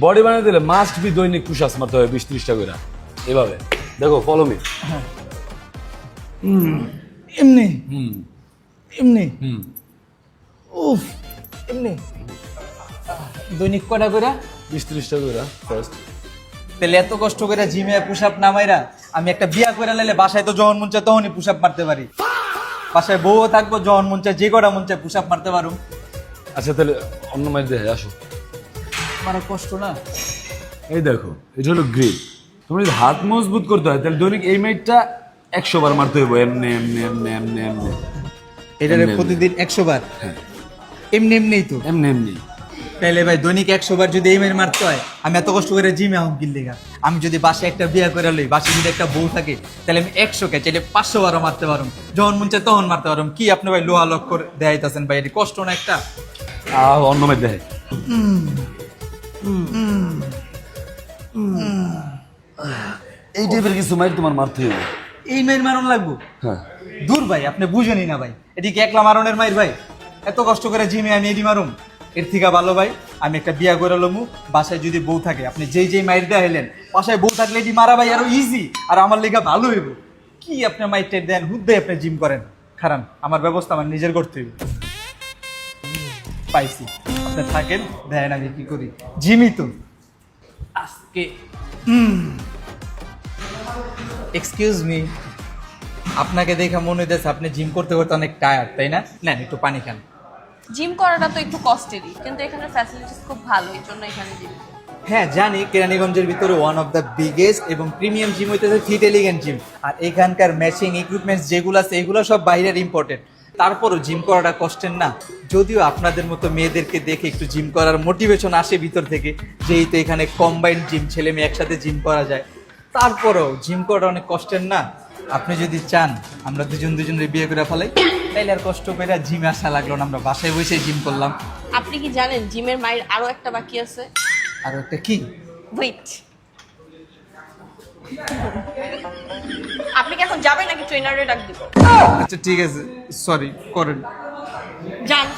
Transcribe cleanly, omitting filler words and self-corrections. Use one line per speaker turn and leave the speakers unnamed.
Body বানাতে দিলে must be দৈনিক পুশ আপ মারতে হবে 20-30টা করে এভাবে দেখো ফলো মি
এমনি
হুম
এমনি
হুম
উফ এমনি দৈনিক কটা করে
20-30টা করে ফার্স্ট
তাহলে এত কষ্ট করে জিমে পুশ আপ নামাইরা আমি একটা বিয়া করে লাইলে বাসায় তো যখন মন চায় তখনই পুশ আপ মারতে পারি বাসায় বউও থাকবো যখন মন চায় যে কটা মন চায় পুশ আপ মারতে পারো
আচ্ছা তাহলে অন্য মাইট দেখে আসো
আমার কষ্ট না
এই দেখো এটা হলো গ্রিপ তুমি যদি হাত মজবুত করতে হয় তাহলে দৈনিক এই মাইটটা 100 বার মারতে হইব এমনি এমনি এমনি এমনি এমনি
এটারে
এমনি।
প্রতিদিন 100 বার এমনি এমনিই তো
এমনি এমনি
তাইলে ভাই দৈনিক 100 বার যদি এই মেরে মারতে হয় আমি এত কষ্ট করে জিমে আহম কিনলেগা আমি যদি বাসায় একটা বিয়া করে লই বাসায় যদি একটা বউ থাকে তাহলে আমি 100 কে চাইলে 500 বারও মারতে পারবো যখন মন চায় তখন মারতে পারবো কি আপনি ভাই লোহা লক করে দেখাইতেছেন ভাই এটা কষ্ট না একটা
অন্য মাইট দেখে এই টাইপের কিছু মাইট তোমার মারতে হইব
এই মাইর মারণ লাগবো
হ্যাঁ
দূর ভাই আপনি বুঝেনি না ভাই এটি কি একলা মারণের মাইর ভাই এত কষ্ট করে জিমে আমি এটি মারুম এর থেকে ভালো ভাই আমি একটা বিয়া করে লমু বাসায় যদি বউ থাকে আপনি যেই মাইর দেখাইলেন বাসায় বউ থাকলে এটি মারা ভাই আরো ইজি আর আমার লেগা ভালো হইব কি আপনি মাইরটা দেন হুদ্দে আপনি জিম করেন খারান আমার ব্যবস্থা আমার নিজের করতে হইব পাইছি আপনি থাকেন দেখেন আমি কি করি জিমই তো আজকে এক্সকিউজ মি আপনাকে দেখে মনে হইতেছে আপনি জিম করতে করতে অনেক টায়ার্ড তাই না নেন একটু পানি খান
জিম করাটা তো একটু কস্টেরই কিন্তু এখানে ফ্যাসিলিটিস খুব ভালো এই জন্য এখানে জিম
হ্যাঁ জানি কেরানীগঞ্জের ভিতরে ওয়ান অফ দ্য বিগেস্ট এবং প্রিমিয়াম জিম হইতেছে ফিট এলিগেন্ট জিম আর এখানকার ম্যাচিং ইকুইপমেন্টস যেগুলো আছে এগুলো সব বাইরের ইম্পর্টেন্ট তারপরও জিম করাটা কষ্টের না যদিও আপনাদের মতো মেয়েদেরকে দেখে একটু জিম করার মোটিভেশন আসে ভিতর থেকে যেহেতু এখানে কম্বাইন্ড জিম ছেলে মেয়ে একসাথে জিম করা যায় তারপরেও জিম করাটা অনেক কষ্টের না আপনি যদি চান আমরা দুজনের বিয়ে করে ফেলাই তাইলে আর কষ্ট করে জিমে আসা লাগলো না আমরা বাসায় বসে জিম করলাম
আপনি কি জানেন জিমের মায়ের আরো একটা বাকি আছে
আর একটা কি
ওয়েট আপনি কি এখন যাবেন নাকি ট্রেনারে ডাক দিব
আচ্ছা ঠিক আছে সরি করেন
যান